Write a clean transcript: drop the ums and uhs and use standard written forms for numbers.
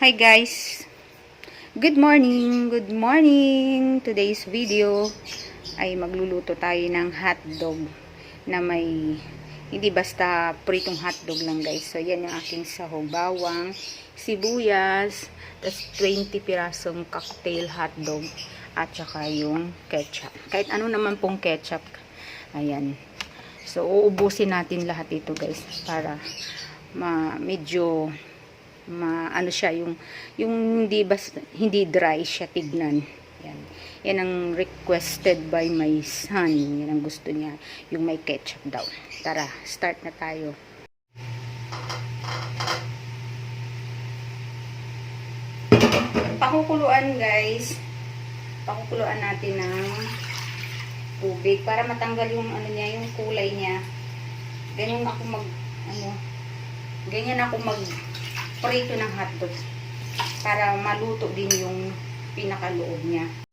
Hi guys! Good morning! Good morning! Today's video ay magluluto tayo ng hotdog na may hindi basta pritong hotdog lang guys. So yan yung aking sahog, bawang, sibuyas, tas 20 pirasong cocktail hotdog at saka yung ketchup. Kahit ano naman pong ketchup. Ayan. So uubusin natin lahat ito guys para medyo ano siya yung hindi dry siya tignan. Yan ang requested by my son. Yan ang gusto niya, yung may ketchup daw. Tara, start na tayo. Pakukuluan guys. Pakukuluan natin ng tubig para matanggal yung ano niya, yung kulay niya. Ganyan ako prito ng hotdog para maluto din yung pinakaloob niya.